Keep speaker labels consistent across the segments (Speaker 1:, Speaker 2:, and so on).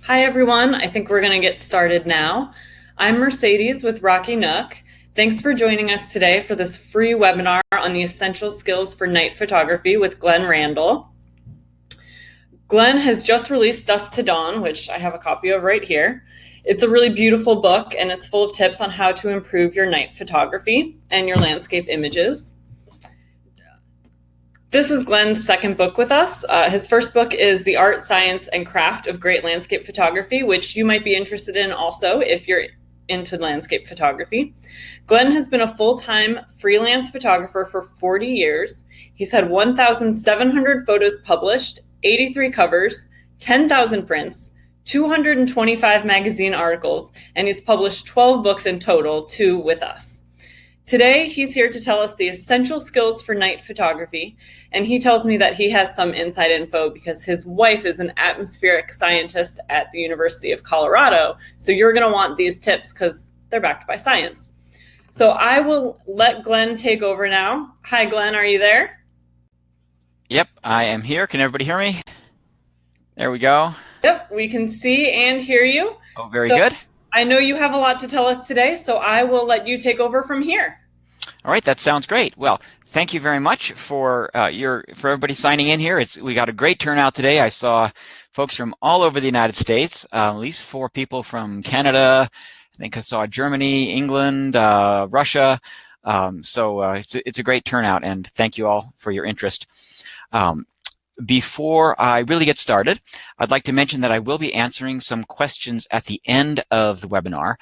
Speaker 1: Hi, everyone. I think we're going to get started now. I'm Mercedes with Rocky Nook. Thanks for joining us today for this free webinar on the essential skills for night photography with Glenn Randall. Glenn has just released Dusk to Dawn, which I have a copy of right here. It's a really beautiful book, and it's full of tips on how to improve your night photography and your landscape images. This is Glenn's second book with us. His first book is The Art, Science, and Craft of Great Landscape Photography, which you might be interested in also if you're into landscape photography. Glenn has been a full-time freelance photographer for 40 years. He's had 1,700 photos published, 83 covers, 10,000 prints, 225 magazine articles, and he's published 12 books in total, 2 with us. Today, he's here to tell us the essential skills for night photography, and he tells me that he has some inside info because his wife is an atmospheric scientist at the University of Colorado, so you're going to want these tips because they're backed by science. So I will let Glenn take over now. Hi, Glenn, are you there?
Speaker 2: Yep, I am here. Can everybody hear me? There we go.
Speaker 1: Yep, we can see and hear you.
Speaker 2: Oh, very good.
Speaker 1: I know you have a lot to tell us today, so I will let you take over from here.
Speaker 2: All right, that sounds great. Well, thank you very much for everybody signing in here. We got a great turnout today. I saw folks from all over the United States, at least 4 people from Canada. I think I saw Germany, England, Russia. So it's a great turnout, and thank you all for your interest. Before I really get started, I'd like to mention that I will be answering some questions at the end of the webinar.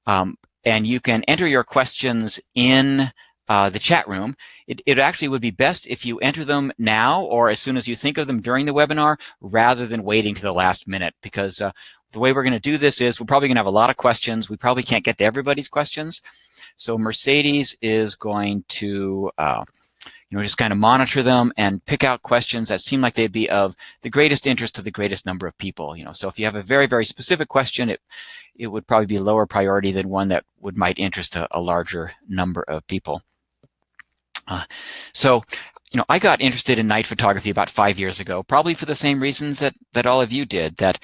Speaker 2: And you can enter your questions in the chat room. It actually would be best if you enter them now or as soon as you think of them during the webinar rather than waiting to the last minute, because the way we're going to do this is we're probably going to have a lot of questions. We probably can't get to everybody's questions. So Mercedes is going to just kind of monitor them and pick out questions that seem like they'd be of the greatest interest to the greatest number of people. So if you have a very, very specific question, it would probably be lower priority than one that might interest a larger number of people. So I got interested in night photography about 5 years ago, probably for the same reasons that all of you did, that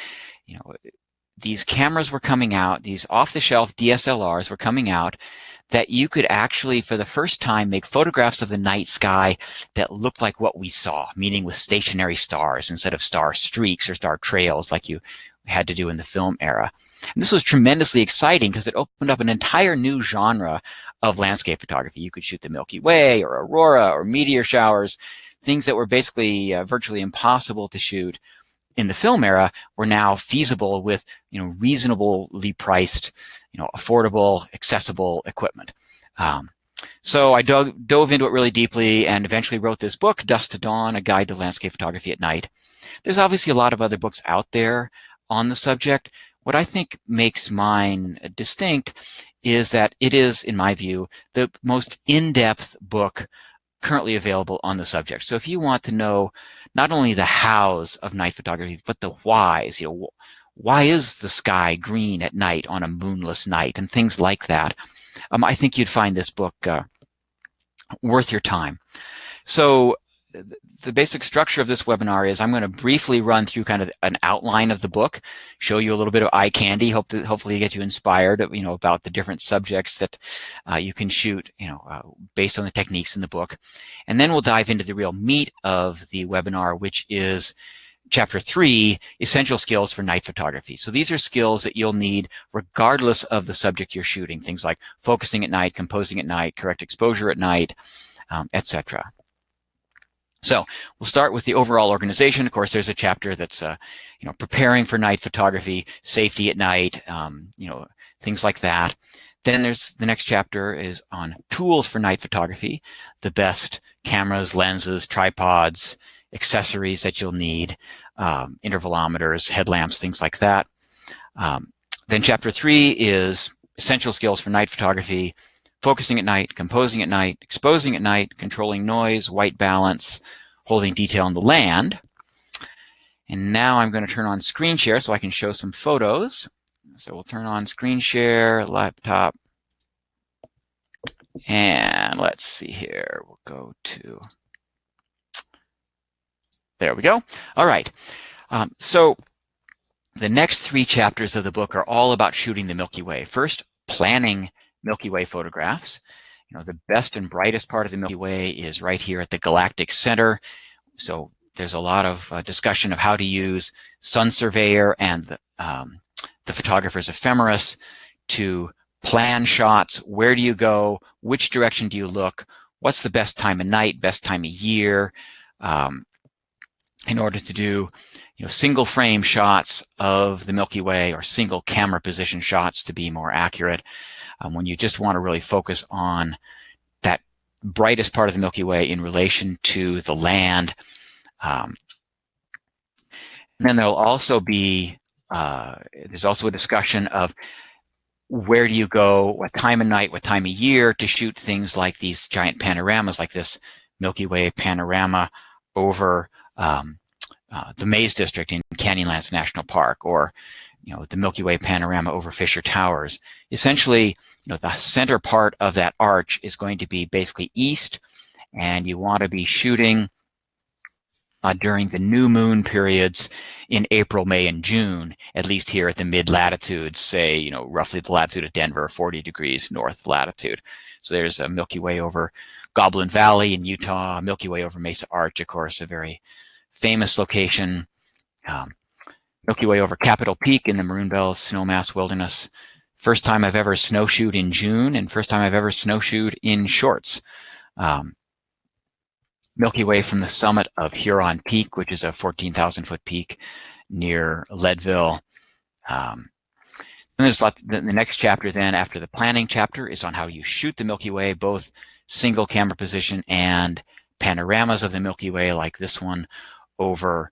Speaker 2: these cameras were coming out, these off-the-shelf DSLRs were coming out, that you could actually, for the first time, make photographs of the night sky that looked like what we saw, meaning with stationary stars instead of star streaks or star trails like you had to do in the film era. And this was tremendously exciting because it opened up an entire new genre of landscape photography. You could shoot the Milky Way or aurora or meteor showers, things that were basically virtually impossible to shoot in the film era were now feasible with reasonably priced, affordable, accessible equipment. So I dove into it really deeply and eventually wrote this book, Dusk to Dawn, A Guide to Landscape Photography at Night. There's obviously a lot of other books out there on the subject. What I think makes mine distinct is that it is, in my view, the most in-depth book currently available on the subject. So if you want to know not only the hows of night photography, but the whys, why is the sky green at night on a moonless night and things like that, I think you'd find this book worth your time. So the basic structure of this webinar is I'm going to briefly run through kind of an outline of the book, show you a little bit of eye candy, hopefully get you inspired, about the different subjects that you can shoot, based on the techniques in the book. And then we'll dive into the real meat of the webinar, which is Chapter 3, Essential Skills for Night Photography. So these are skills that you'll need regardless of the subject you're shooting, things like focusing at night, composing at night, correct exposure at night, etc. So we'll start with the overall organization. Of course, there's a chapter that's, preparing for night photography, safety at night, things like that. Then there's the next chapter is on tools for night photography, the best cameras, lenses, tripods, accessories that you'll need, intervalometers, headlamps, things like that. Then chapter 3 is essential skills for night photography, focusing at night, composing at night, exposing at night, controlling noise, white balance, holding detail on the land. And now I'm going to turn on screen share so I can show some photos. So we'll turn on screen share, laptop. And let's see here. We'll go to, there we go. All right. So The next 3 chapters of the book are all about shooting the Milky Way. First, planning Milky Way photographs. The best and brightest part of the Milky Way is right here at the galactic center. So there's a lot of discussion of how to use Sun Surveyor and the photographer's ephemeris to plan shots. Where do you go? Which direction do you look? What's the best time of night, best time of year, in order to do single frame shots of the Milky Way, or single camera position shots to be more accurate, when you just want to really focus on that brightest part of the Milky Way in relation to the land. And then there'll also be, there's also a discussion of where do you go, what time of night, what time of year to shoot things like these giant panoramas, like this Milky Way panorama over the Maze District in Canyonlands National Park, or the Milky Way panorama over Fisher Towers. Essentially, the center part of that arch is going to be basically east, and you want to be shooting during the new moon periods in April, May, and June, at least here at the mid-latitudes, say, roughly the latitude of Denver, 40 degrees north latitude. So there's a Milky Way over Goblin Valley in Utah, Milky Way over Mesa Arch, of course, a very famous location. Milky Way over Capitol Peak in the Maroon Bell Snowmass Wilderness. First time I've ever snowshoed in June, and first time I've ever snowshoed in shorts. Milky Way from the summit of Huron Peak, which is a 14,000-foot peak near Leadville. And there's the next chapter then, after the planning chapter, is on how you shoot the Milky Way, both single camera position and panoramas of the Milky Way, like this one over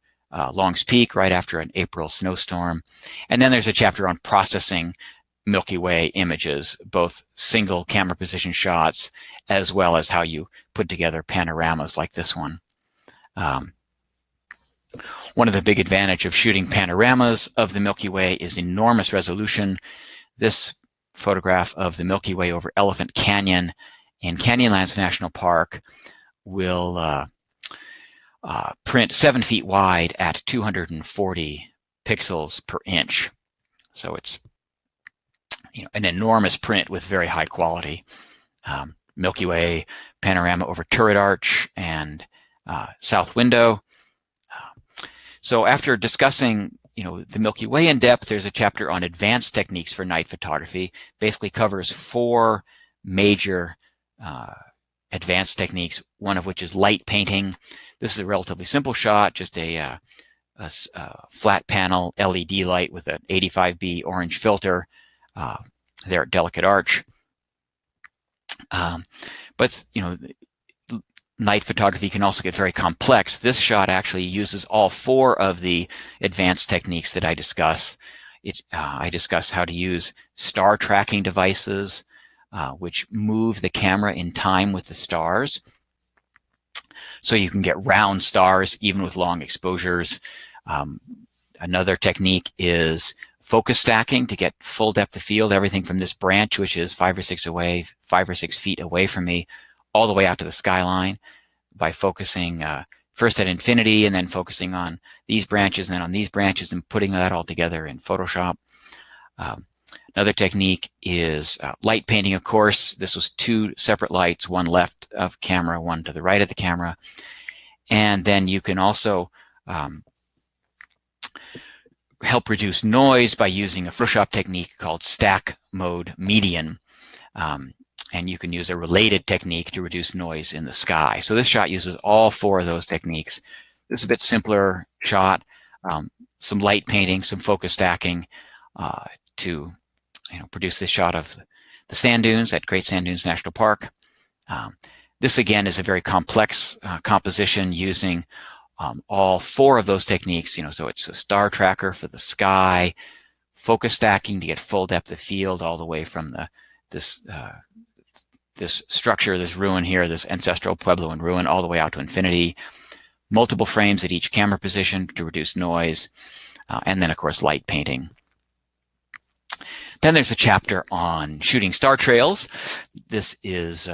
Speaker 2: Long's Peak right after an April snowstorm. And then there's a chapter on processing Milky Way images, both single camera position shots, as well as how you put together panoramas like this one. One of the big advantages of shooting panoramas of the Milky Way is enormous resolution. This photograph of the Milky Way over Elephant Canyon in Canyonlands National Park will print 7 feet wide at 240 pixels per inch. So it's an enormous print with very high quality. Milky Way panorama over Turret Arch and South Window. So after discussing the Milky Way in depth, there's a chapter on advanced techniques for night photography. Basically covers 4 major advanced techniques, one of which is light painting. This is a relatively simple shot, just a flat panel LED light with an 85B orange filter there at Delicate Arch. But night photography can also get very complex. This shot actually uses all 4 of the advanced techniques that I discuss. I discuss how to use star tracking devices, which move the camera in time with the stars. So you can get round stars even with long exposures. Another technique is focus stacking to get full depth of field, everything from this branch, which is 5 or 6 feet away from me, all the way out to the skyline, by focusing first at infinity and then focusing on these branches and then on these branches and putting that all together in Photoshop. Another technique is light painting, of course. This was 2 separate lights, one left of camera, one to the right of the camera. And then you can also help reduce noise by using a Photoshop technique called stack mode median. And you can use a related technique to reduce noise in the sky. So this shot uses all 4 of those techniques. This is a bit simpler shot, some light painting, some focus stacking to produce this shot of the sand dunes at Great Sand Dunes National Park. This again is a very complex composition using all 4 of those techniques. So it's a star tracker for the sky, focus stacking to get full depth of field all the way from this structure, this ruin here, this ancestral Puebloan ruin, all the way out to infinity. Multiple frames at each camera position to reduce noise, and then of course light painting. Then there's a chapter on shooting star trails. This is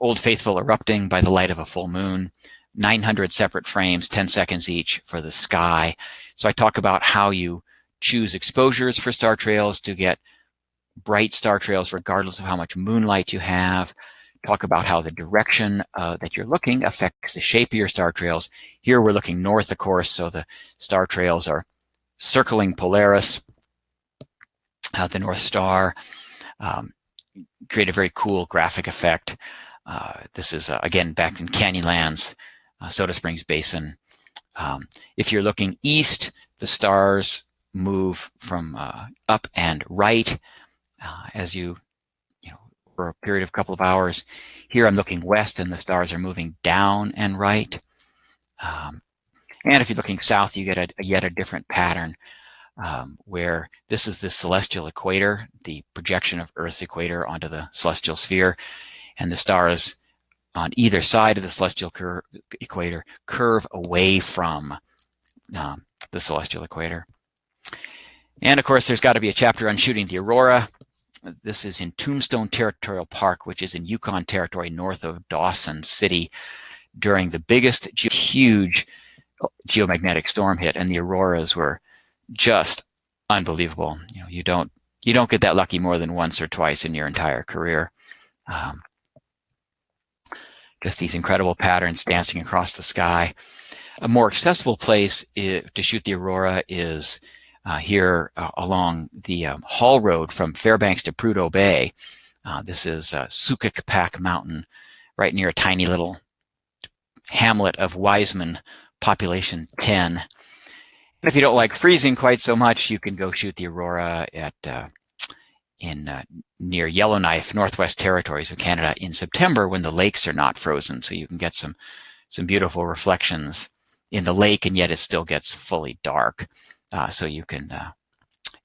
Speaker 2: Old Faithful erupting by the light of a full moon. 900 separate frames, 10 seconds each for the sky. So I talk about how you choose exposures for star trails to get bright star trails regardless of how much moonlight you have. Talk about how the direction that you're looking affects the shape of your star trails. Here we're looking north, of course, so the star trails are circling Polaris, the North Star. Create a very cool graphic effect. This is, again, back in Canyonlands, Soda Springs Basin. If you're looking east, the stars move from up and right as you for a period of a couple of hours. Here I'm looking west and the stars are moving down and right. And if you're looking south, you get yet a different pattern where this is the celestial equator, the projection of Earth's equator onto the celestial sphere, and the stars on either side of the celestial equator curve away from the celestial equator. And of course, there's got to be a chapter on shooting the aurora. This is in Tombstone Territorial Park, which is in Yukon Territory north of Dawson City during the biggest huge geomagnetic storm hit, and the auroras were just unbelievable. You don't get that lucky more than once or twice in your entire career. Just these incredible patterns dancing across the sky. A more accessible place to shoot the aurora is here along the haul road from Fairbanks to Prudhoe Bay. This is Sukukpak Mountain, right near a tiny little hamlet of Wiseman, population 10. And if you don't like freezing quite so much, you can go shoot the aurora at near Yellowknife, Northwest Territories of Canada in September when the lakes are not frozen, so you can get some beautiful reflections in the lake, and yet it still gets fully dark. So you can,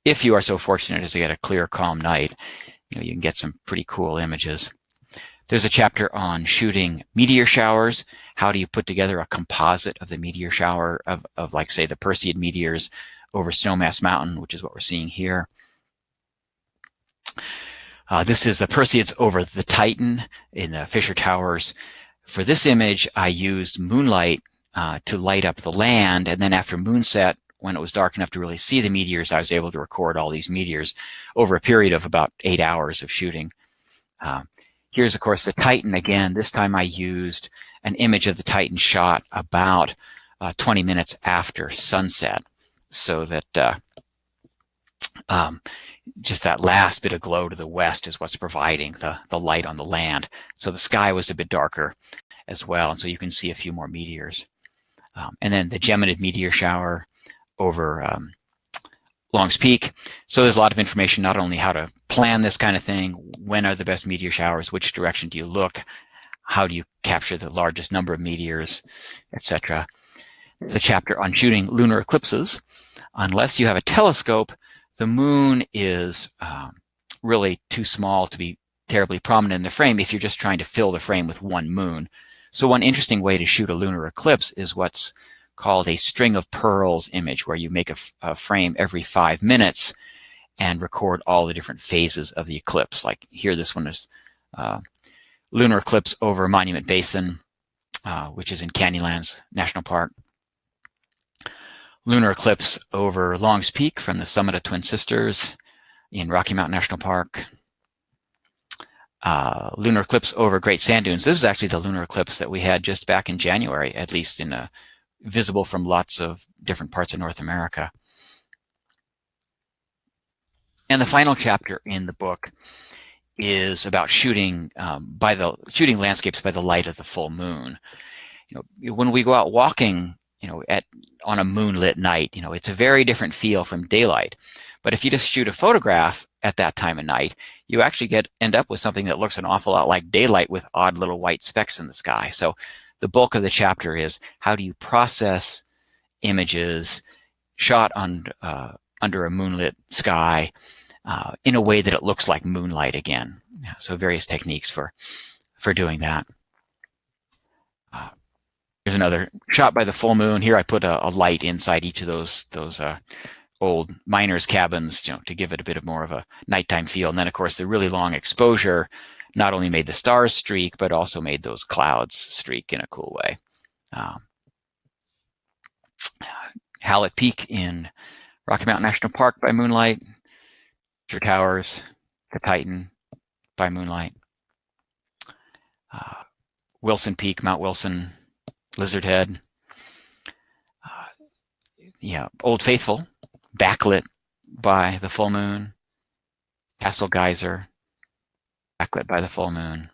Speaker 2: if you are so fortunate as to get a clear, calm night, you can get some pretty cool images. There's a chapter on shooting meteor showers. How do you put together a composite of the meteor shower of like, say, the Perseid meteors over Snowmass Mountain, which is what we're seeing here. This is the Perseids over the Titan in Fisher Towers. For this image, I used moonlight to light up the land, and then after moonset, when it was dark enough to really see the meteors, I was able to record all these meteors over a period of about 8 hours of shooting. Here's, of course, the Titan again. This time I used an image of the Titan shot about 20 minutes after sunset, so that just that last bit of glow to the west is what's providing the light on the land. So the sky was a bit darker as well, and so you can see a few more meteors. And then the Geminid meteor shower over Long's Peak. So there's a lot of information, not only how to plan this kind of thing, when are the best meteor showers, which direction do you look, how do you capture the largest number of meteors, etc. The chapter on shooting lunar eclipses. Unless you have a telescope, the moon is really too small to be terribly prominent in the frame if you're just trying to fill the frame with one moon. So one interesting way to shoot a lunar eclipse is what's called a string of pearls image, where you make a frame every 5 minutes and record all the different phases of the eclipse. Like here, this one is lunar eclipse over Monument Basin, which is in Canyonlands National Park. Lunar eclipse over Long's Peak from the summit of Twin Sisters in Rocky Mountain National Park. Lunar eclipse over Great Sand Dunes. This is actually the lunar eclipse that we had just back in January, at least visible from lots of different parts of North America. And the final chapter in the book is about shooting landscapes by the light of the full moon. When we go out walking, on a moonlit night, it's a very different feel from daylight. But if you just shoot a photograph at that time of night, you actually end up with something that looks an awful lot like daylight with odd little white specks in the sky. So the bulk of the chapter is how do you process images shot under a moonlit sky in a way that it looks like moonlight again. So various techniques for doing that. Here's another shot by the full moon. Here I put a light inside each of those old miners' cabins, to give it a bit of more of a nighttime feel. And then, of course, the really long exposure not only made the stars streak, but also made those clouds streak in a cool way. Hallett Peak in Rocky Mountain National Park by moonlight, Towers, the Titan by moonlight, Wilson Peak, Mount Wilson, Lizard Head, Old Faithful, backlit by the full moon, Castle Geyser, backlit by the full moon.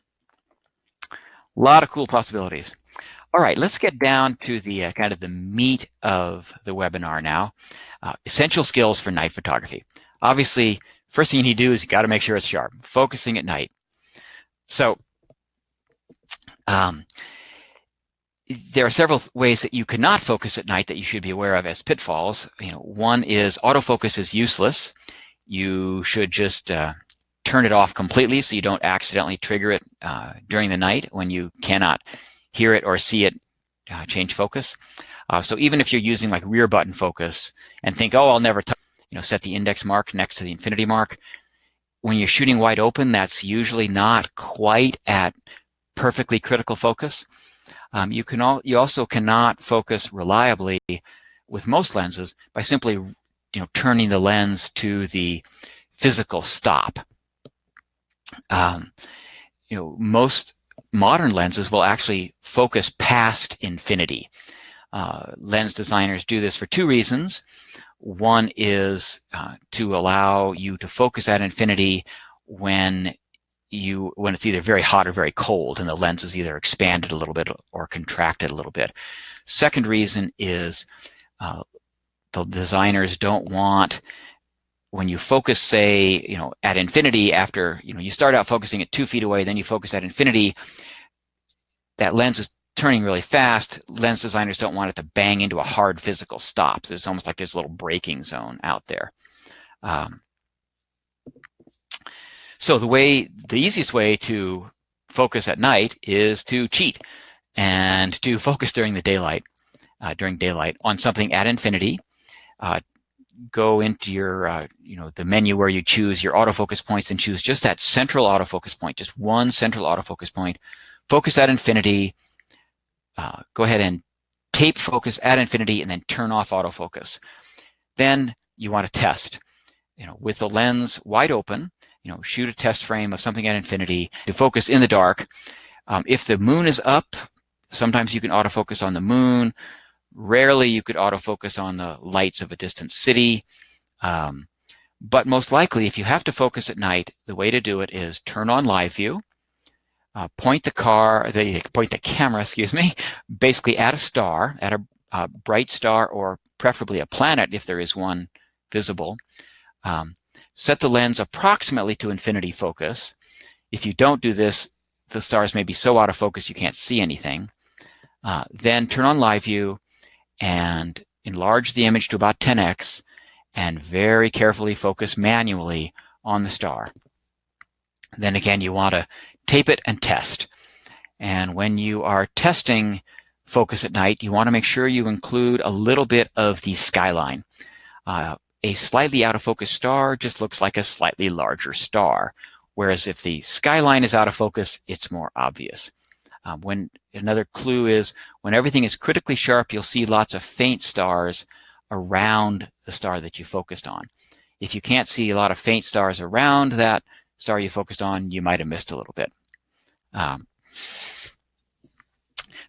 Speaker 2: A lot of cool possibilities. All right, let's get down to the kind of the meat of the webinar now. Essential skills for night photography. Obviously, first thing you need to do is you got to make sure it's sharp. Focusing at night. So there are several ways that you cannot focus at night that you should be aware of as pitfalls. One is autofocus is useless. You should just turn it off completely so you don't accidentally trigger it during the night when you cannot hear it or see it change focus. So even if you're using like rear button focus and think, oh, I'll never set the index mark next to the infinity mark. When you're shooting wide open, that's usually not quite at perfectly critical focus. You also cannot focus reliably with most lenses by simply turning the lens to the physical stop. Most modern lenses will actually focus past infinity. Lens designers do this for two reasons. One is to allow you to focus at infinity when it's either very hot or very cold and the lens is either expanded a little bit or contracted a little bit. Second reason is the designers don't want, when you focus, say, at infinity, after you start out focusing at 2 feet away, then you focus at infinity, that lens is turning really fast. Lens designers don't want it to bang into a hard physical stop. So it's almost like there's a little braking zone out there. So the easiest way to focus at night is to cheat and to focus during daylight on something at infinity. Go into your, the menu where you choose your autofocus points and choose just that central autofocus point, just one central autofocus point. Focus at infinity. Go ahead and tape focus at infinity and then turn off autofocus. Then you want to test, with the lens wide open, shoot a test frame of something at infinity to focus in the dark. If the moon is up, sometimes you can autofocus on the moon. Rarely you could autofocus on the lights of a distant city. But most likely, if you have to focus at night, the way to do it is turn on live view, point the camera, basically at a star, at a bright star, or preferably a planet if there is one visible. Set the lens approximately to infinity focus. If you don't do this, the stars may be so out of focus you can't see anything. Then turn on live view and enlarge the image to about 10x and very carefully focus manually on the star. Then again, you want to tape it and test. And when you are testing focus at night, you want to make sure you include a little bit of the skyline. A slightly out of focus star just looks like a slightly larger star, whereas if the skyline is out of focus, it's more obvious. Another clue is when everything is critically sharp, you'll see lots of faint stars around the star that you focused on. If you can't see a lot of faint stars around that star you focused on, you might have missed a little bit.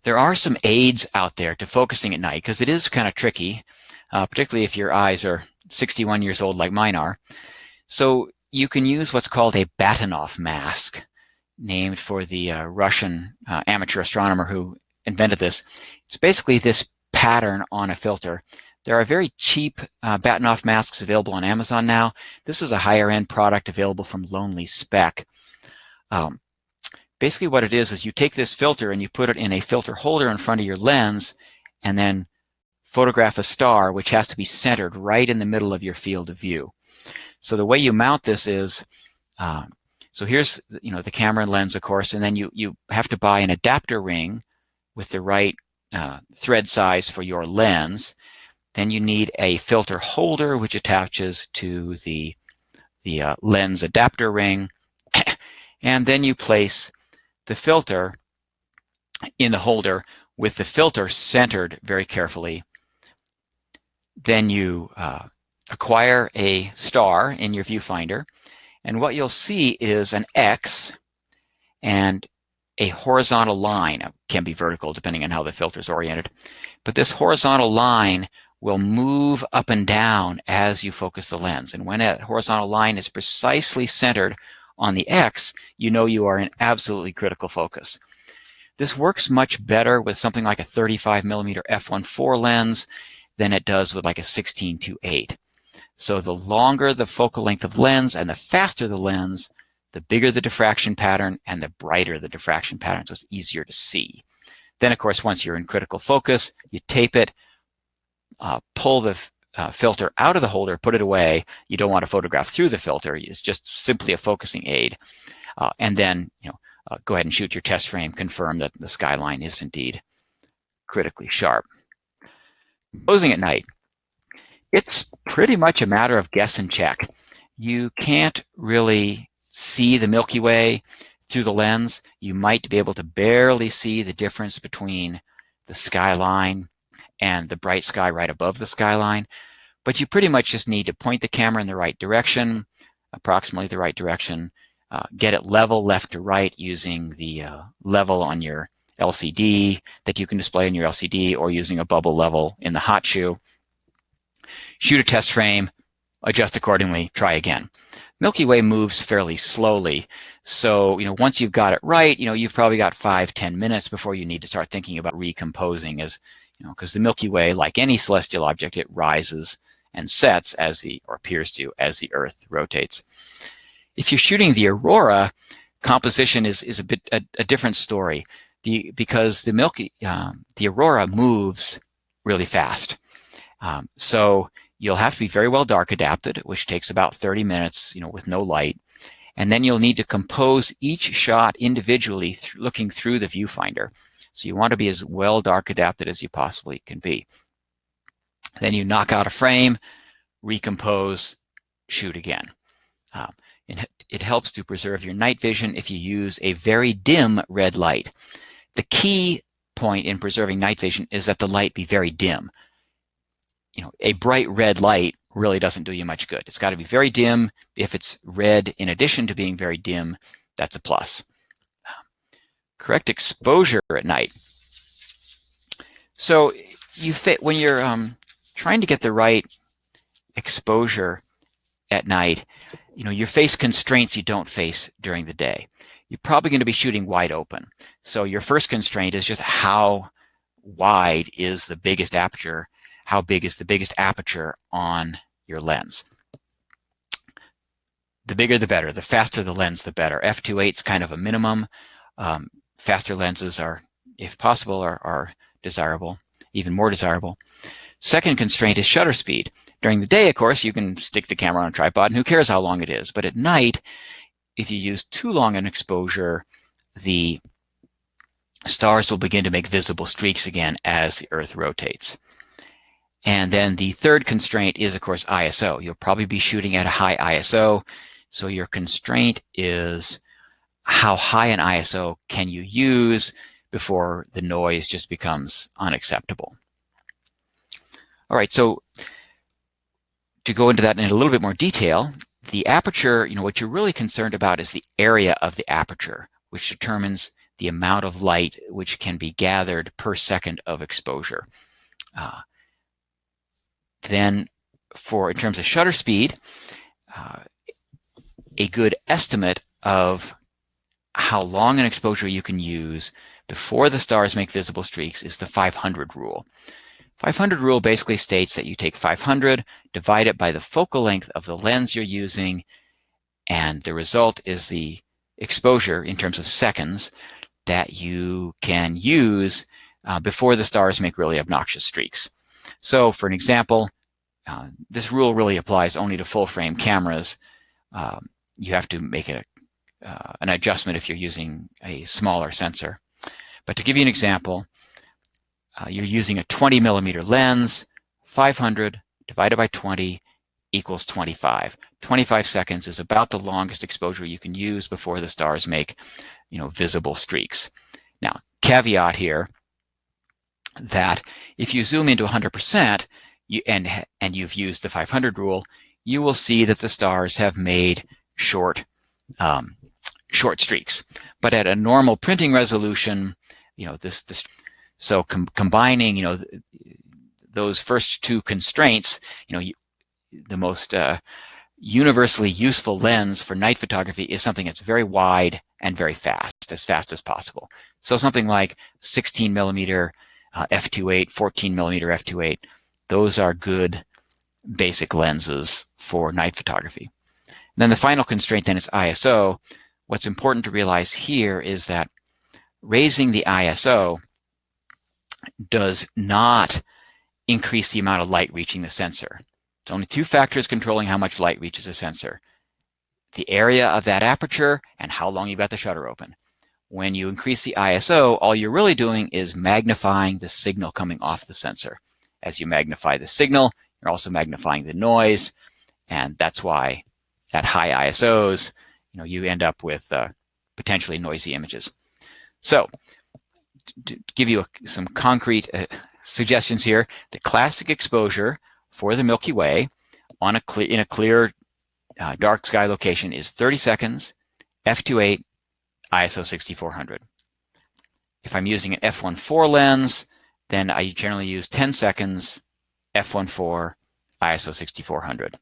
Speaker 2: There are some aids out there to focusing at night because it is kind of tricky, particularly if your eyes are 61 years old like mine are. So you can use what's called a Batonov mask, named for the Russian amateur astronomer who invented this. It's basically this pattern on a filter. There are very cheap Batonov masks available on Amazon now. This is a higher end product available from Lonely Spec. Basically what it is you take this filter and you put it in a filter holder in front of your lens and then photograph a star, which has to be centered right in the middle of your field of view. So the way you mount this is, so here's the camera and lens, of course, and then you have to buy an adapter ring with the right thread size for your lens. Then you need a filter holder which attaches to the lens adapter ring, and then you place the filter in the holder with the filter centered very carefully. Then you acquire a star in your viewfinder, and what you'll see is an X and a horizontal line. It can be vertical depending on how the filter is oriented, but this horizontal line will move up and down as you focus the lens. And when that horizontal line is precisely centered on the X, you know you are in absolutely critical focus. This works much better with something like a 35mm f1.4 lens than it does with like a 16-8. So the longer the focal length of lens and the faster the lens, the bigger the diffraction pattern and the brighter the diffraction pattern, so it's easier to see. Then, of course, once you're in critical focus, you tape it, pull the filter out of the holder, put it away. You don't want to photograph through the filter. It's just simply a focusing aid. And then, go ahead and shoot your test frame, confirm that the skyline is indeed critically sharp. Composing at night. It's pretty much a matter of guess and check. You can't really see the Milky Way through the lens. You might be able to barely see the difference between the skyline and the bright sky right above the skyline, but you pretty much just need to point the camera in the right direction, approximately the right direction, get it level left to right using the level on your LCD that you can display in your LCD, or using a bubble level in the hot shoe. Shoot a test frame, adjust accordingly, try again. Milky Way moves fairly slowly, so once you've got it right, you've probably got 5-10 minutes before you need to start thinking about recomposing, as because the Milky Way, like any celestial object, it rises and sets or appears to, as the Earth rotates. If you're shooting the aurora, composition is a bit a different story, because the aurora moves really fast. So you'll have to be very well dark adapted, which takes about 30 minutes, with no light. And then you'll need to compose each shot individually looking through the viewfinder. So you want to be as well dark adapted as you possibly can be. Then you knock out a frame, recompose, shoot again. It helps to preserve your night vision if you use a very dim red light. The key point in preserving night vision is that the light be very dim. A bright red light really doesn't do you much good. It's got to be very dim. If it's red in addition to being very dim, that's a plus. Correct exposure at night. So when you're trying to get the right exposure at night, you face constraints you don't face during the day. You're probably going to be shooting wide open. So your first constraint is just how wide is the biggest aperture, how big is the biggest aperture on your lens. The bigger the better. The faster the lens, the better. f2.8 is kind of a minimum. Faster lenses are, if possible, are desirable, even more desirable. Second constraint is shutter speed. During the day, of course, you can stick the camera on a tripod, and who cares how long it is. But at night, if you use too long an exposure, the stars will begin to make visible streaks again as the Earth rotates. And then the third constraint is, of course, ISO. You'll probably be shooting at a high ISO. So your constraint is how high an ISO can you use before the noise just becomes unacceptable. All right, so to go into that in a little bit more detail, the aperture, what you're really concerned about is the area of the aperture, which determines the amount of light which can be gathered per second of exposure. Then in terms of shutter speed, a good estimate of how long an exposure you can use before the stars make visible streaks is the 500 rule. 500 rule basically states that you take 500, divide it by the focal length of the lens you're using, and the result is the exposure in terms of seconds that you can use before the stars make really obnoxious streaks. So for an example, this rule really applies only to full frame cameras. You have to make it an adjustment if you're using a smaller sensor. But to give you an example, you're using a 20mm lens. 500 divided by 20 equals 25. 25 seconds is about the longest exposure you can use before the stars make, visible streaks. Now, caveat here that if you zoom into 100%, and you've used the 500 rule, you will see that the stars have made short streaks. But at a normal printing resolution, so combining those first two constraints, the most universally useful lens for night photography is something that's very wide and very fast, as possible. So something like 16 millimeter f2.8, 14 millimeter f2.8, those are good basic lenses for night photography. And then the final constraint then is ISO. What's important to realize here is that raising the ISO does not increase the amount of light reaching the sensor. It's only two factors controlling how much light reaches a sensor: the area of that aperture and how long you've got the shutter open. When you increase the ISO, all you're really doing is magnifying the signal coming off the sensor. As you magnify the signal, you're also magnifying the noise, and that's why at high ISOs, you end up with potentially noisy images. So, to give you some concrete suggestions here, the classic exposure for the Milky Way in a clear dark sky location is 30 seconds, f2.8, ISO 6400. If I'm using an f1.4 lens, then I generally use 10 seconds, f1.4, ISO 6400.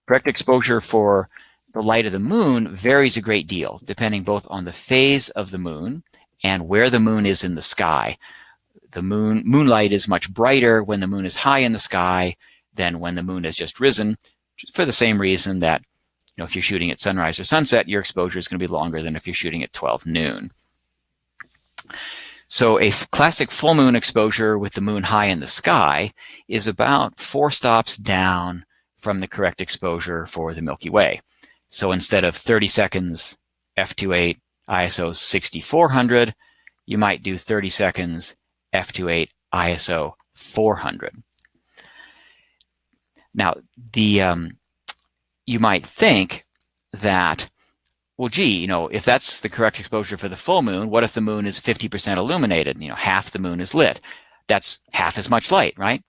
Speaker 2: Correct exposure for the light of the moon varies a great deal, depending both on the phase of the moon and where the moon is in the sky. The moonlight is much brighter when the moon is high in the sky than when the moon has just risen, for the same reason that if you're shooting at sunrise or sunset, your exposure is going to be longer than if you're shooting at 12 noon. So a classic full moon exposure with the moon high in the sky is about 4 stops down from the correct exposure for the Milky Way. So instead of 30 seconds, f2.8, ISO 6400, you might do 30 seconds, f2.8, ISO 400. Now, you might think that, well, gee, if that's the correct exposure for the full moon, what if the moon is 50% illuminated? Half the moon is lit. That's half as much light, right?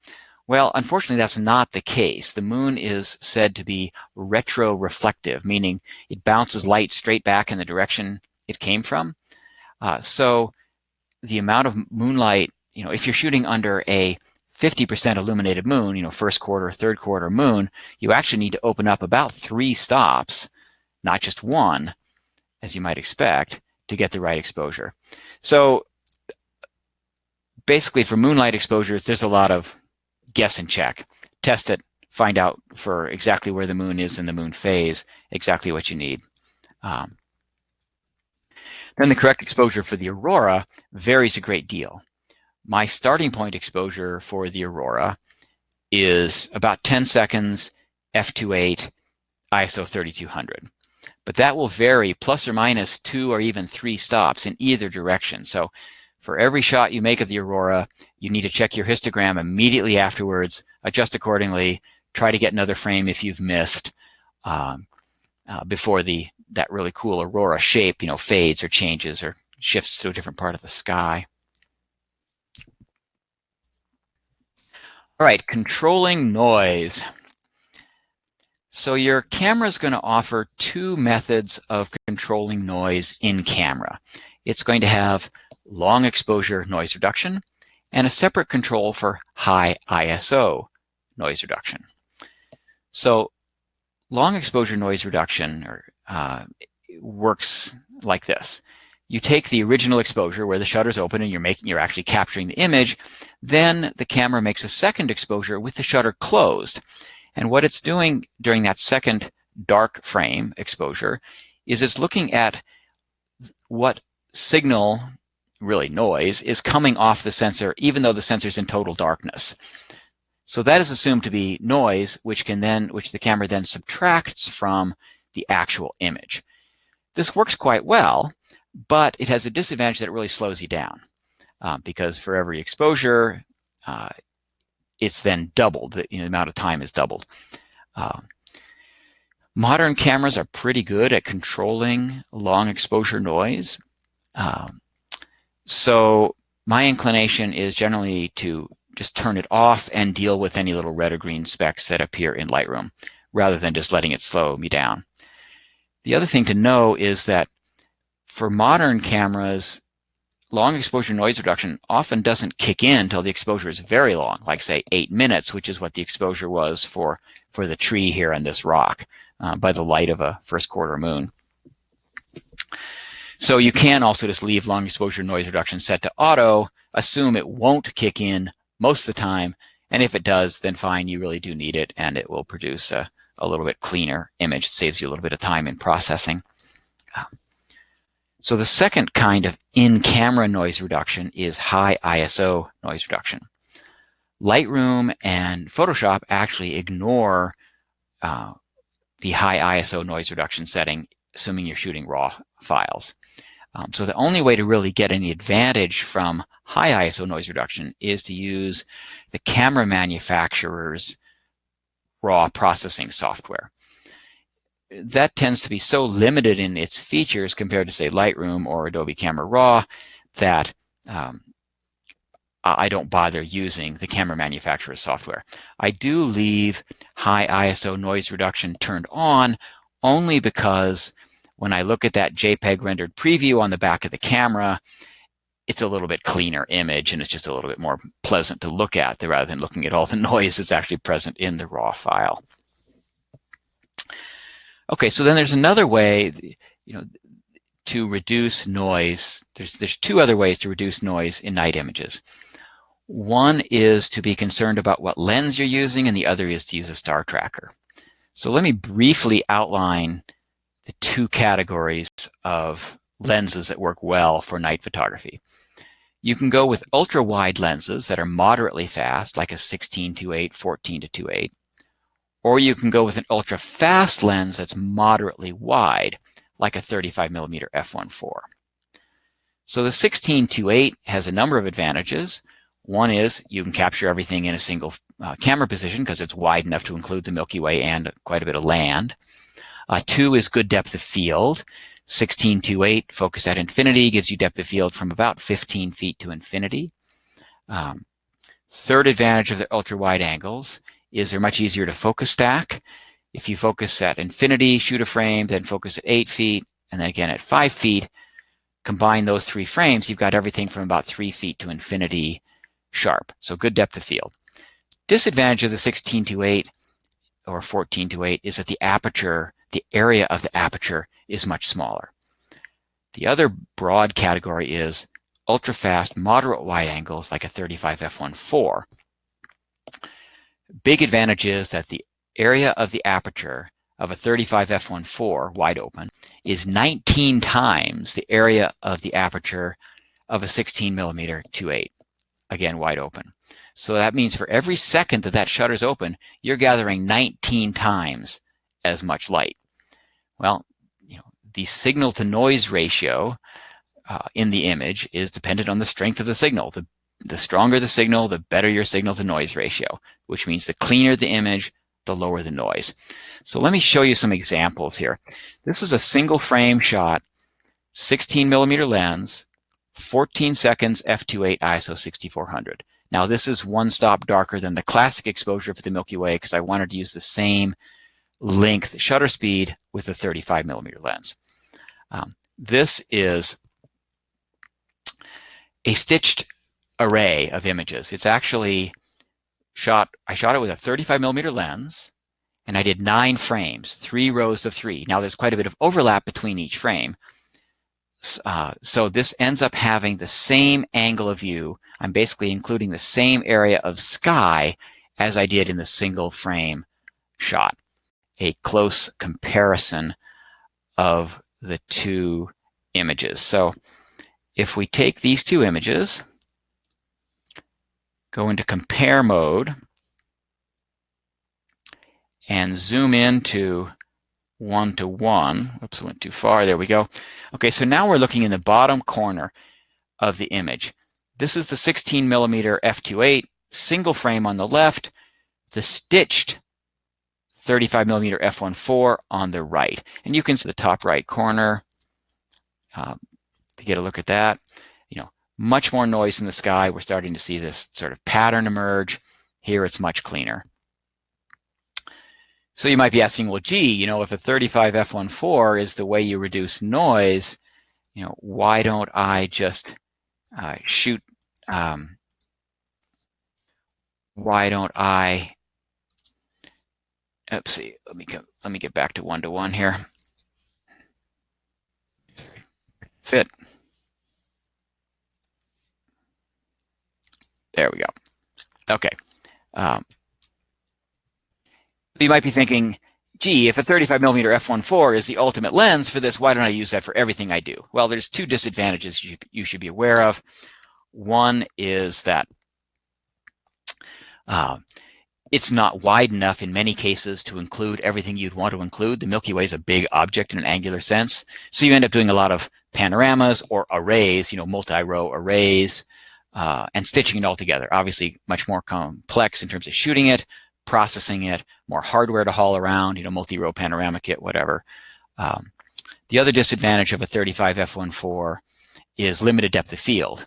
Speaker 2: Well, unfortunately, that's not the case. The moon is said to be retroreflective, meaning it bounces light straight back in the direction it came from. So the amount of moonlight, if you're shooting under a 50% illuminated moon, first quarter, third quarter moon, you actually need to open up about 3 stops, not just 1, as you might expect, to get the right exposure. So basically for moonlight exposures, there's a lot of guess and check. Test it, find out for exactly where the moon is in the moon phase, exactly what you need. Then the correct exposure for the aurora varies a great deal. My starting point exposure for the aurora is about 10 seconds, f2.8, ISO 3200. But that will vary plus or minus 2 or even 3 stops in either direction. So for every shot you make of the aurora, you need to check your histogram immediately afterwards, adjust accordingly, try to get another frame if you've missed before that really cool aurora shape fades or changes or shifts to a different part of the sky. All right, controlling noise. So your camera is going to offer 2 methods of controlling noise in camera. It's going to have long exposure noise reduction and a separate control for high ISO noise reduction. So long exposure noise reduction works like this. You take the original exposure where the shutter's open and you're actually capturing the image. Then the camera makes a second exposure with the shutter closed. And what it's doing during that second dark frame exposure is it's looking at what signal, really noise, is coming off the sensor, even though the sensor's in total darkness. So that is assumed to be noise, which the camera then subtracts from the actual image. This works quite well, but it has a disadvantage that it really slows you down because for every exposure, it's then doubled. The amount of time is doubled. Modern cameras are pretty good at controlling long exposure noise. So my inclination is generally to just turn it off and deal with any little red or green specks that appear in Lightroom, rather than just letting it slow me down. The other thing to know is that for modern cameras, long exposure noise reduction often doesn't kick in until the exposure is very long, like say 8 minutes, which is what the exposure was for the tree here on this rock by the light of a first quarter moon. So you can also just leave long exposure noise reduction set to auto, assume it won't kick in most of the time, and if it does, then fine, you really do need it, and it will produce a little bit cleaner image. It saves you a little bit of time in processing. So the second kind of in-camera noise reduction is high ISO noise reduction. Lightroom and Photoshop actually ignore the high ISO noise reduction setting, assuming you're shooting RAW files. So the only way to really get any advantage from high ISO noise reduction is to use the camera manufacturer's RAW processing software. That tends to be so limited in its features compared to, say, Lightroom or Adobe Camera Raw that I don't bother using the camera manufacturer's software. I do leave high ISO noise reduction turned on only because when I look at that JPEG rendered preview on the back of the camera, it's a little bit cleaner image and it's just a little bit more pleasant to look at rather than looking at all the noise that's actually present in the RAW file. Okay, so then there's another way, to reduce noise. There's two other ways to reduce noise in night images. One is to be concerned about what lens you're using, and the other is to use a star tracker. So let me briefly outline the two categories of lenses that work well for night photography. You can go with ultra-wide lenses that are moderately fast, like a 16-8, 14-8, or you can go with an ultra-fast lens that's moderately wide, like a 35mm f1.4. So the 16-8 has a number of advantages. One is you can capture everything in a single camera position because it's wide enough to include the Milky Way and quite a bit of land. Two is good depth of field. 16-8 focused at infinity gives you depth of field from about 15 feet to infinity. Third advantage of the ultra-wide angles is they're much easier to focus stack. If you focus at infinity, shoot a frame, then focus at 8 feet, and then again at 5 feet, combine those 3 frames, you've got everything from about 3 feet to infinity sharp. So good depth of field. Disadvantage of the 16-8 or 14-8 is that the aperture, the area of the aperture is much smaller. The other broad category is ultra-fast, moderate wide angles like a 35 f1.4. Big advantage is that the area of the aperture of a 35 f1.4 wide open is 19 times the area of the aperture of a 16mm 2.8, again wide open. So that means for every second that shutter's open, you're gathering 19 times as much light. Well, the signal to noise ratio in the image is dependent on the strength of the signal. The stronger the signal, the better your signal to noise ratio, which means the cleaner the image, the lower the noise. So let me show you some examples here. This is a single frame shot, 16mm lens, 14 seconds f2.8 ISO 6400. Now this is one stop darker than the classic exposure for the Milky Way because I wanted to use the same length shutter speed with a 35mm lens. This is a stitched array of images. It's actually I shot it with a 35mm lens, and I did 9 frames, 3 rows of 3. Now there's quite a bit of overlap between each frame. So this ends up having the same angle of view. I'm basically including the same area of sky as I did in the single frame shot. A close comparison of the two images. So if we take these two images, go into compare mode, and zoom into 1:1. Whoops, I went too far. There we go. Okay, so now we're looking in the bottom corner of the image. This is the 16mm f2.8 single frame on the left, the stitched 35mm f1.4 on the right. And you can see the top right corner to get a look at that. much more noise in the sky. We're starting to see this sort of pattern emerge. Here it's much cleaner. So you might be asking, well, gee, you know, if a 35 f1.4 is the way you reduce noise, you know, why don't I just shoot? Why don't I? Oopsie. Let me get back to 1:1 here. Fit. There we go. Okay. You might be thinking, gee, if a 35 millimeter f1.4 is the ultimate lens for this, why don't I use that for everything I do? Well, there's two disadvantages you should be aware of. One is that it's not wide enough in many cases to include everything you'd want to include. The Milky Way is a big object in an angular sense. So you end up doing a lot of panoramas or arrays, you know, multi-row arrays, and stitching it all together. Obviously, much more complex in terms of shooting it, processing it, more hardware to haul around, you know, multi-row panorama kit, whatever. The other disadvantage of a 35 f1.4 is limited depth of field.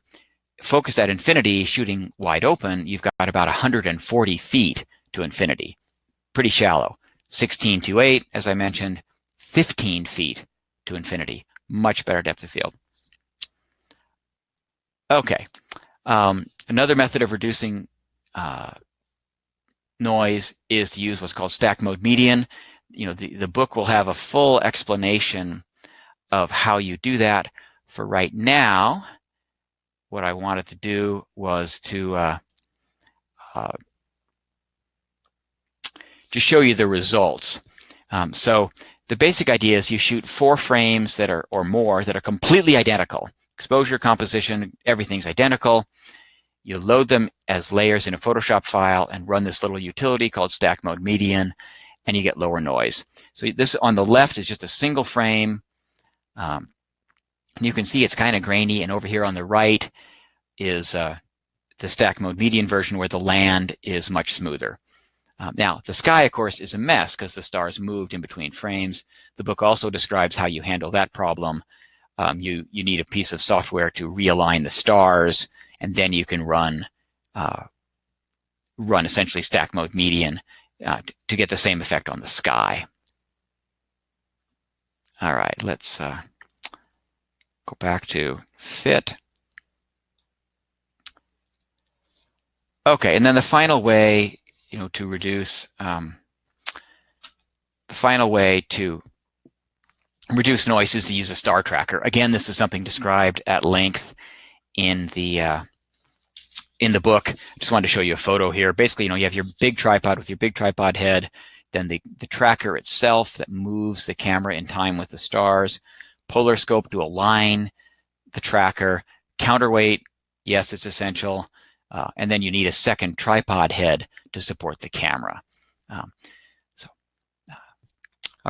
Speaker 2: Focused at infinity, shooting wide open, you've got about 140 feet to infinity. Pretty shallow. 16:8, as I mentioned, 15 feet to infinity. Much better depth of field. Okay. Another method of reducing noise is to use what's called stack mode median. You know, the book will have a full explanation of how you do that. For right now, what I wanted to do was to just show you the results. So the basic idea is you shoot 4 frames that are, or more, that are completely identical. Exposure, composition, everything's identical. You load them as layers in a Photoshop file and run this little utility called stack mode median, and you get lower noise. So this on the left is just a single frame. You can see it's kind of grainy, and over here on the right is the stack mode median version where the land is much smoother. Now, the sky, of course, is a mess because the stars moved in between frames. The book also describes how you handle that problem. You need a piece of software to realign the stars, and then you can run essentially stack mode median to get the same effect on the sky. All right, let's go back to fit. Okay, and then the final way, you know, to reduce noise is to use a star tracker. Again, this is something described at length in the book. I just wanted to show you a photo here. Basically, you know, you have your big tripod with your big tripod head, then the tracker itself that moves the camera in time with the stars, polar scope to align the tracker, counterweight, yes, it's essential, and then you need a second tripod head to support the camera. All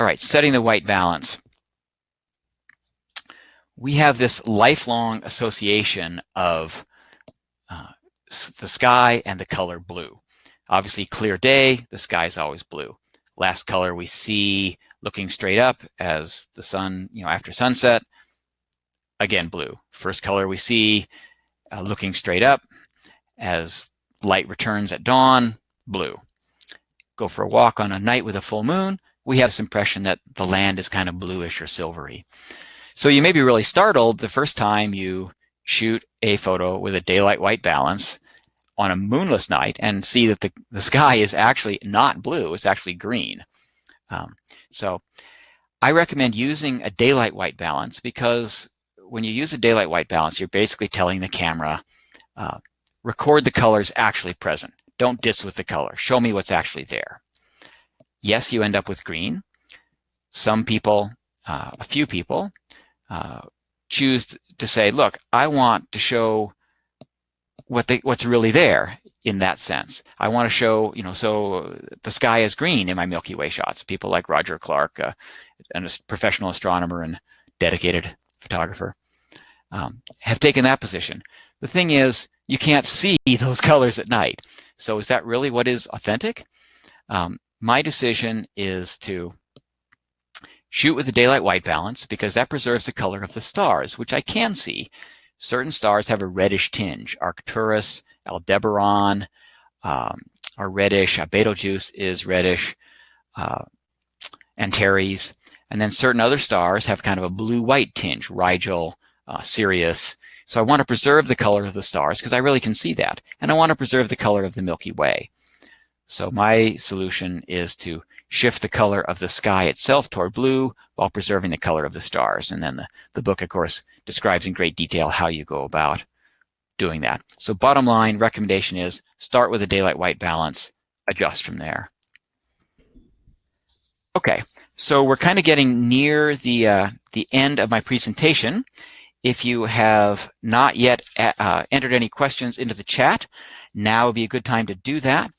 Speaker 2: right, setting the white balance. We have this lifelong association of the sky and the color blue. Obviously, clear day, the sky is always blue. Last color we see looking straight up as the sun, you know, after sunset, again, blue. First color we see looking straight up as light returns at dawn, blue. Go for a walk on a night with a full moon, we have this impression that the land is kind of bluish or silvery. So you may be really startled the first time you shoot a photo with a daylight white balance on a moonless night and see that the sky is actually not blue, it's actually green. So I recommend using a daylight white balance because when you use a daylight white balance, you're basically telling the camera, record the colors actually present. Don't ditz with the color. Show me what's actually there. Yes, you end up with green. Some people, a few people, choose to say, look, I want to show what's really there in that sense. I want to show, you know, so the sky is green in my Milky Way shots. People like Roger Clark, a professional astronomer and dedicated photographer, have taken that position. The thing is, you can't see those colors at night. So is that really what is authentic? My decision is to shoot with the daylight white balance because that preserves the color of the stars, which I can see. certain stars have a reddish tinge. Arcturus, Aldebaran are reddish. Betelgeuse is reddish. Antares. And then certain other stars have kind of a blue-white tinge. Rigel, Sirius. So I want to preserve the color of the stars because I really can see that. And I want to preserve the color of the Milky Way. So my solution is to shift the color of the sky itself toward blue while preserving the color of the stars. And then the book, of course, describes in great detail how you go about doing that. So bottom line recommendation is start with a daylight-white balance, adjust from there. Okay, so we're kind of getting near the end of my presentation. If you have not yet entered any questions into the chat, now would be a good time to do that.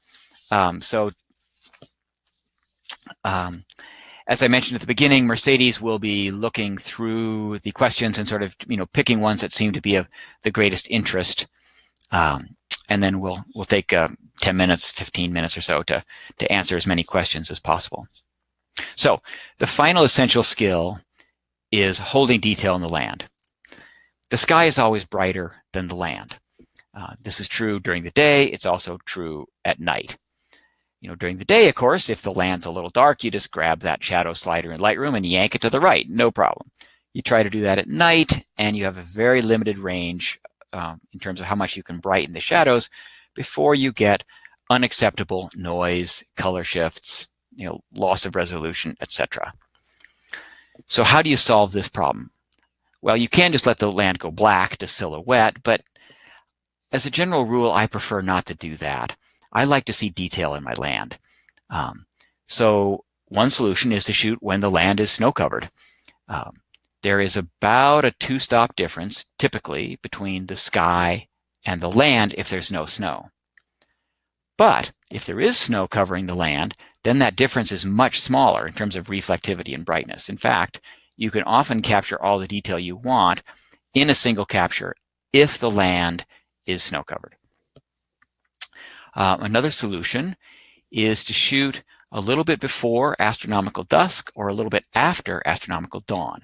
Speaker 2: As I mentioned at the beginning, Mercedes will be looking through the questions and sort of picking ones that seem to be of the greatest interest, and then we'll take 10 minutes, 15 minutes or so to answer as many questions as possible. So the final essential skill is holding detail in the land. The sky is always brighter than the land. This is true during the day. It's also true at night. During the day, of course, if the land's a little dark, you just grab that shadow slider in Lightroom and yank it to the right, no problem. You try to do that at night, and you have a very limited range in terms of how much you can brighten the shadows before you get unacceptable noise, color shifts, loss of resolution, etc. So how do you solve this problem? Well, you can just let the land go black to silhouette, but as a general rule, I prefer not to do that. I like to see detail in my land. So one solution is to shoot when the land is snow-covered. There is about a 2-stop difference, typically, between the sky and the land if there's no snow. But if there is snow covering the land, then that difference is much smaller in terms of reflectivity and brightness. In fact, you can often capture all the detail you want in a single capture if the land is snow-covered. Another solution is to shoot a little bit before astronomical dusk or a little bit after astronomical dawn.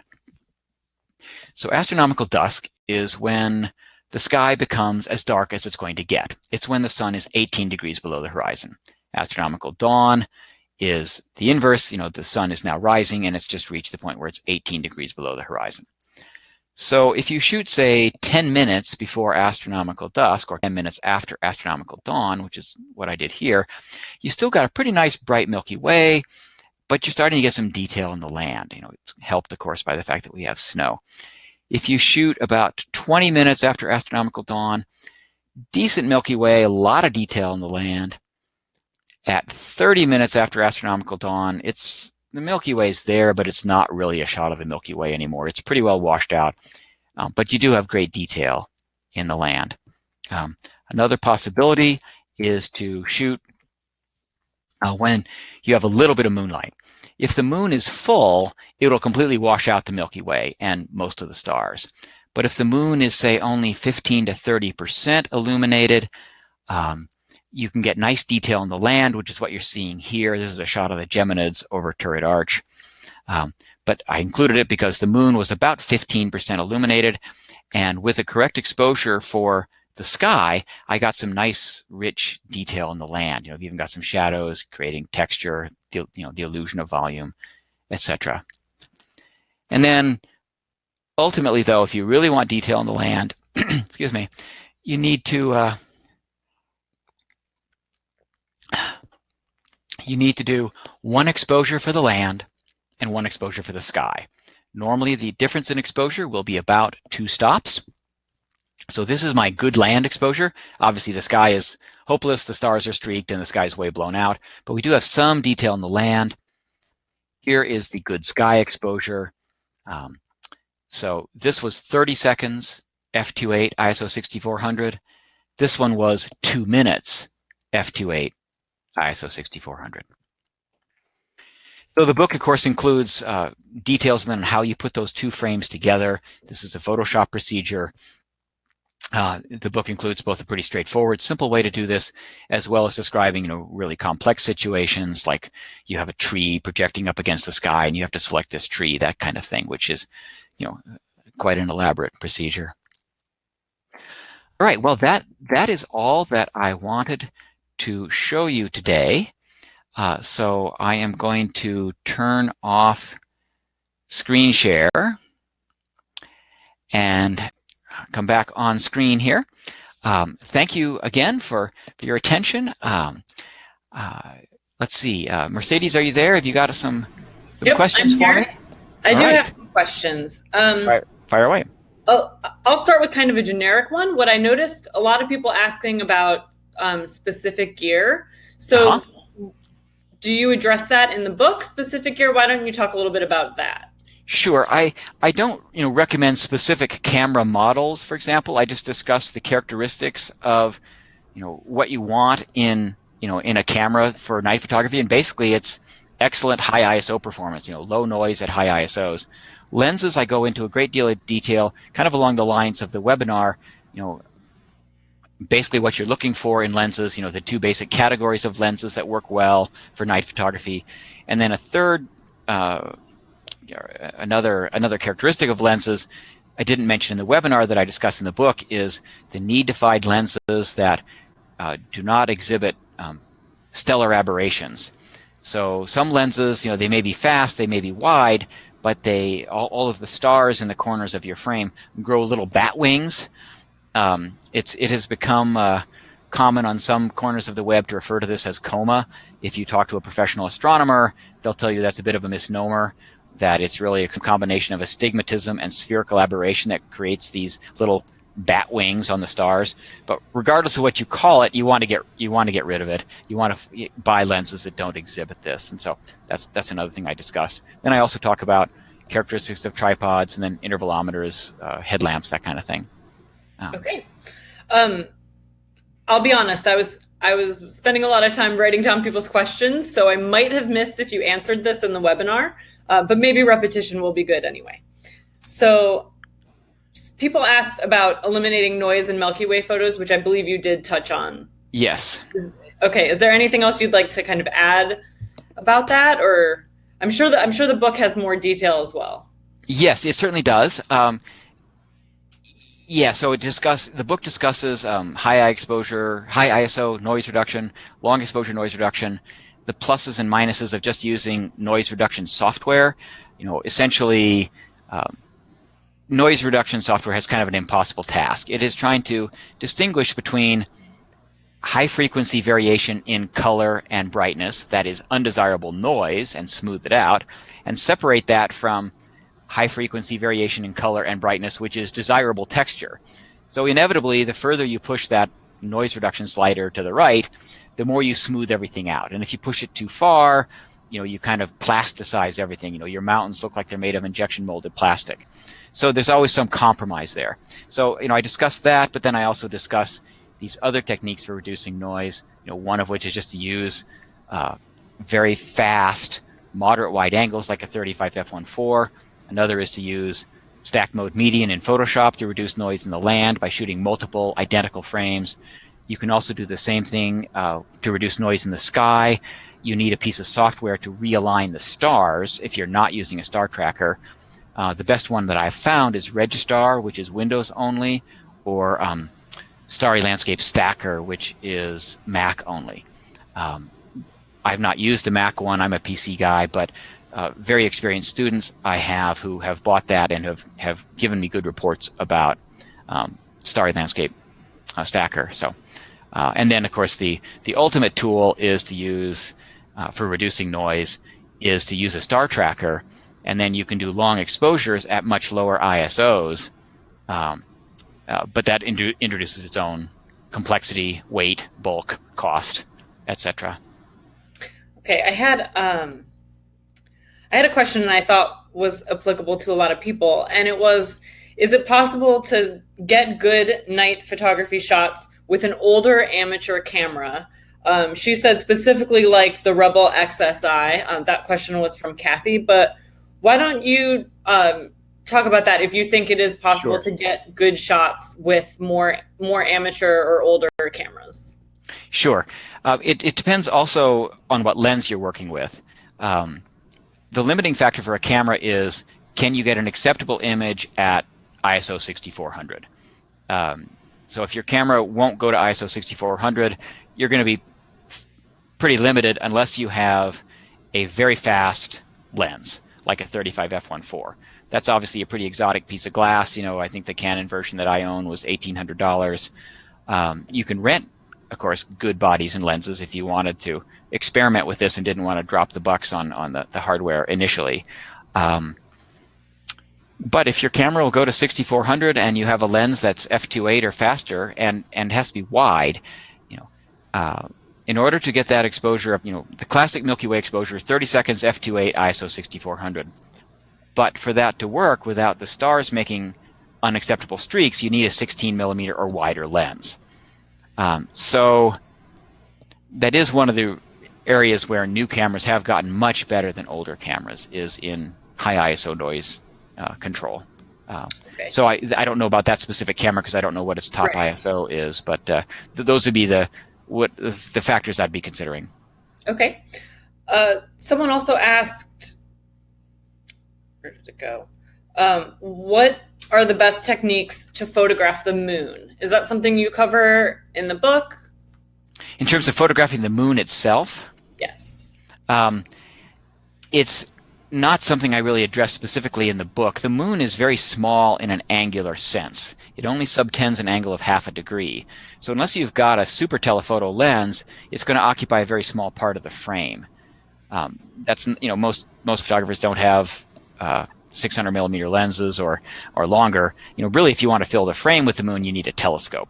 Speaker 2: So astronomical dusk is when the sky becomes as dark as it's going to get. It's when the sun is 18 degrees below the horizon. Astronomical dawn is the inverse. The sun is now rising and it's just reached the point where it's 18 degrees below the horizon. So if you shoot, say, 10 minutes before astronomical dusk or 10 minutes after astronomical dawn, which is what I did here, you still got a pretty nice bright Milky Way, but you're starting to get some detail in the land. It's helped, of course, by the fact that we have snow. If you shoot about 20 minutes after astronomical dawn, decent Milky Way, a lot of detail in the land. At 30 minutes after astronomical dawn, the Milky Way is there, but it's not really a shot of the Milky Way anymore. It's pretty well washed out, but you do have great detail in the land. Another possibility is to shoot when you have a little bit of moonlight. If the moon is full, it'll completely wash out the Milky Way and most of the stars. But if the moon is, say, only 15 to 30% illuminated, you can get nice detail in the land, which is what you're seeing here. This is a shot of the Geminids over Turret Arch. But I included it because the moon was about 15% illuminated. And with the correct exposure for the sky, I got some nice, rich detail in the land. I've even got some shadows, creating texture, the illusion of volume, etc. And then ultimately, though, if you really want detail in the land, excuse me, you need to do one exposure for the land and one exposure for the sky. Normally, the difference in exposure will be about 2 stops. So this is my good land exposure. Obviously, the sky is hopeless, the stars are streaked, and the sky is way blown out. But we do have some detail in the land. Here is the good sky exposure. So this was 30 seconds, f2.8, ISO 6400. This one was 2 minutes, f2.8, ISO 6400. So the book, of course, includes details on how you put those 2 frames together. This is a Photoshop procedure. The book includes both a pretty straightforward, simple way to do this, as well as describing, really complex situations, like you have a tree projecting up against the sky and you have to select this tree, that kind of thing, which is, quite an elaborate procedure. All right, well, that is all that I wanted to show you today. So I am going to turn off screen share and come back on screen here. Thank you again for your attention. Let's see, Mercedes, are you there? Have you got some
Speaker 1: Yep,
Speaker 2: questions
Speaker 1: I'm
Speaker 2: for
Speaker 1: here.
Speaker 2: me?
Speaker 1: I
Speaker 2: All
Speaker 1: do
Speaker 2: right.
Speaker 1: have some questions.
Speaker 2: Fire away.
Speaker 1: I'll start with kind of a generic one. What I noticed, a lot of people asking about specific gear. So do you address that in the book, specific gear? Why don't you talk a little bit about that?
Speaker 2: Sure. I don't recommend specific camera models, for example. I just discuss the characteristics of what you want in in a camera for night photography, and basically it's excellent high ISO performance, low noise at high ISOs. Lenses, I go into a great deal of detail, kind of along the lines of the webinar, basically what you're looking for in lenses, the two basic categories of lenses that work well for night photography. And then a third, another characteristic of lenses I didn't mention in the webinar that I discuss in the book is the need to find lenses that do not exhibit stellar aberrations. So some lenses, they may be fast, they may be wide, but all of the stars in the corners of your frame grow little bat wings. It has become common on some corners of the web to refer to this as coma. If you talk to a professional astronomer, they'll tell you that's a bit of a misnomer, that it's really a combination of astigmatism and spherical aberration that creates these little bat wings on the stars. But regardless of what you call it, you want to get rid of it. You want to buy lenses that don't exhibit this, and so that's another thing I discuss. Then I also talk about characteristics of tripods, and then intervalometers, headlamps, that kind of thing.
Speaker 1: Okay. I'll be honest, I was spending a lot of time writing down people's questions, so I might have missed if you answered this in the webinar, but maybe repetition will be good anyway. So people asked about eliminating noise in Milky Way photos, which I believe you did touch on.
Speaker 2: Yes.
Speaker 1: Okay, is there anything else you'd like to kind of add about that? Or I'm sure the book has more detail as well.
Speaker 2: Yes, it certainly does. Yeah, so the book discusses high exposure, high ISO noise reduction, long exposure noise reduction, the pluses and minuses of just using noise reduction software. Essentially, noise reduction software has kind of an impossible task. It is trying to distinguish between high frequency variation in color and brightness, that is undesirable noise, and smooth it out, and separate that from high frequency variation in color and brightness, which is desirable texture. So inevitably, the further you push that noise reduction slider to the right, the more you smooth everything out. And if you push it too far, you kind of plasticize everything. Your mountains look like they're made of injection molded plastic. So there's always some compromise there. So I discuss that, but then I also discuss these other techniques for reducing noise. One of which is just to use very fast, moderate wide angles like a 35 f1.4. Another is to use stack mode median in Photoshop to reduce noise in the land by shooting multiple identical frames. You can also do the same thing to reduce noise in the sky. You need a piece of software to realign the stars if you're not using a star tracker. The best one that I've found is Registar, which is Windows only, or Starry Landscape Stacker, which is Mac only. I've not used the Mac one. I'm a PC guy, but very experienced students I have who have bought that and have given me good reports about Starry Landscape Stacker. So, and then of course the ultimate tool is to use for reducing noise is to use a star tracker, and then you can do long exposures at much lower ISOs. But that introduces its own complexity, weight, bulk, cost, etc.
Speaker 1: Okay, I had a question that I thought was applicable to a lot of people, and it was, is it possible to get good night photography shots with an older amateur camera? She said specifically like the Rebel XSI. That question was from Kathy, but why don't you talk about that if you think it is possible
Speaker 2: Sure.
Speaker 1: to get good shots with more amateur or older cameras?
Speaker 2: Sure. It depends also on what lens you're working with. The limiting factor for a camera is, can you get an acceptable image at ISO 6400? So if your camera won't go to ISO 6400, you're going to be pretty limited unless you have a very fast lens, like a 35 f1.4. That's obviously a pretty exotic piece of glass. I think the Canon version that I own was $1,800. You can rent, of course, good bodies and lenses if you wanted to experiment with this and didn't want to drop the bucks on the hardware initially. But if your camera will go to 6400 and you have a lens that's f2.8 or faster and has to be wide, in order to get that exposure up, the classic Milky Way exposure is 30 seconds f2.8 ISO 6400. But for that to work without the stars making unacceptable streaks, you need a 16 millimeter or wider lens. So that is one of the areas where new cameras have gotten much better than older cameras, is in high ISO noise control.
Speaker 1: Okay.
Speaker 2: So I don't know about that specific camera because I don't know what its top ISO is, but those would be the factors I'd be considering.
Speaker 1: Okay. Someone also asked, where did it go? What are the best techniques to photograph the moon? Is that something you cover in the book?
Speaker 2: In terms of photographing the moon itself?
Speaker 1: Yes.
Speaker 2: It's not something I really address specifically in the book. The moon is very small in an angular sense. It only subtends an angle of half a degree. So unless you've got a super telephoto lens, it's going to occupy a very small part of the frame. That's most photographers don't have 600 millimeter lenses or longer. Really, if you want to fill the frame with the moon, you need a telescope.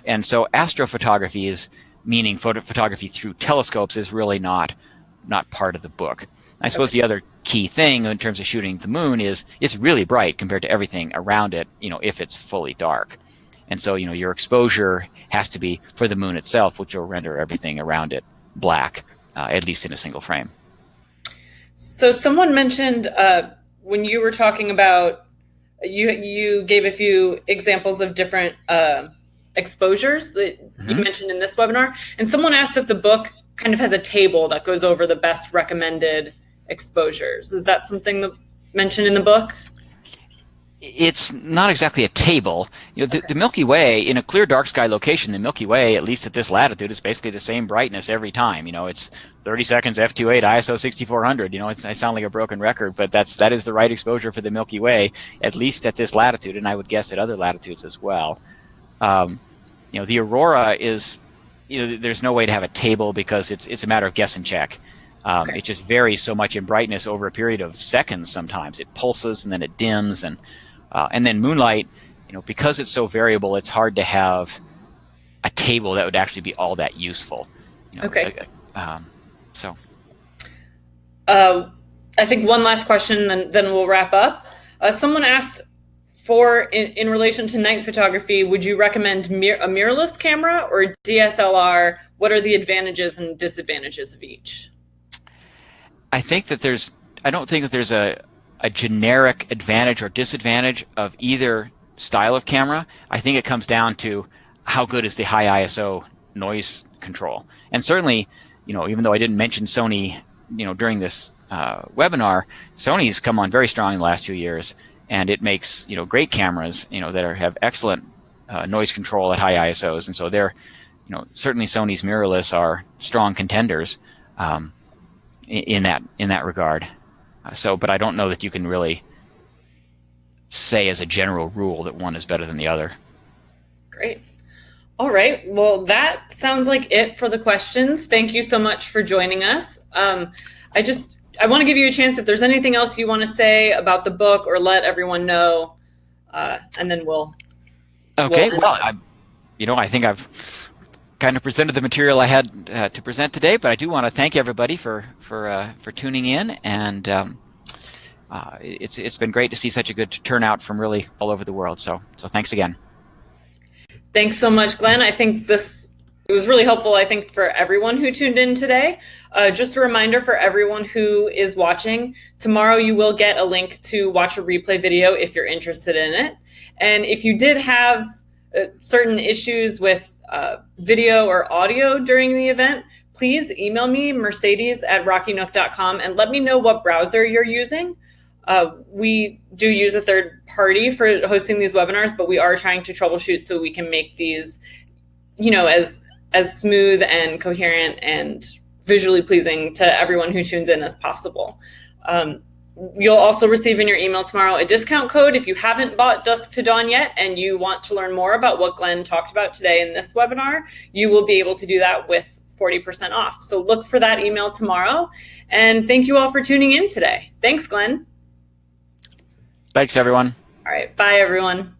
Speaker 2: And so astrophotography is, meaning photography through telescopes, is really not part of the book. I suppose the other key thing in terms of shooting the moon is it's really bright compared to everything around it, if it's fully dark. And so, your exposure has to be for the moon itself, which will render everything around it black, at least in a single frame.
Speaker 1: So someone mentioned when you were talking about, you gave a few examples of different exposures that you mentioned in this webinar. And someone asked if the book kind of has a table that goes over the best recommended exposures. Is that something that mentioned in the book?
Speaker 2: It's not exactly a table. The Milky Way, in a clear dark sky location, the Milky Way, at least at this latitude, is basically the same brightness every time. It's 30 seconds f2.8 ISO 6400. I sound like a broken record, but that is the right exposure for the Milky Way, at least at this latitude, and I would guess at other latitudes as well. The aurora is, there's no way to have a table because it's a matter of guess and check. It just varies so much in brightness over a period of seconds. Sometimes it pulses and then it dims, and then moonlight, because it's so variable, it's hard to have a table that would actually be all that useful. So
Speaker 1: I think one last question, then we'll wrap up. Someone asked, in relation to night photography, would you recommend a mirrorless camera or DSLR? What are the advantages and disadvantages of each?
Speaker 2: I don't think that there's a generic advantage or disadvantage of either style of camera. I think it comes down to how good is the high ISO noise control. And certainly, even though I didn't mention Sony, during this webinar, Sony's come on very strong in the last few years, and it makes, great cameras, that have excellent noise control at high ISOs. And so they're, certainly Sony's mirrorless are strong contenders in that regard. But I don't know that you can really say as a general rule that one is better than the other.
Speaker 1: Great. All right. Well, that sounds like it for the questions. Thank you so much for joining us. I want to give you a chance if there's anything else you want to say about the book or let everyone know, and then we'll.
Speaker 2: Okay. I think I've kind of presented the material I had to present today, but I do want to thank everybody for tuning in, and it's been great to see such a good turnout from really all over the world. So thanks again.
Speaker 1: Thanks so much, Glenn. I think it was really helpful, I think, for everyone who tuned in today. Just a reminder for everyone who is watching, tomorrow you will get a link to watch a replay video if you're interested in it. And if you did have certain issues with video or audio during the event, please email me, Mercedes@rockynook.com, and let me know what browser you're using. We do use a third party for hosting these webinars, but we are trying to troubleshoot so we can make these, as smooth and coherent and visually pleasing to everyone who tunes in as possible. You'll also receive in your email tomorrow a discount code if you haven't bought Dusk to Dawn yet and you want to learn more about what Glenn talked about today in this webinar. You will be able to do that with 40% off. So look for that email tomorrow. And thank you all for tuning in today. Thanks, Glenn.
Speaker 2: Thanks, everyone.
Speaker 1: All right. Bye, everyone.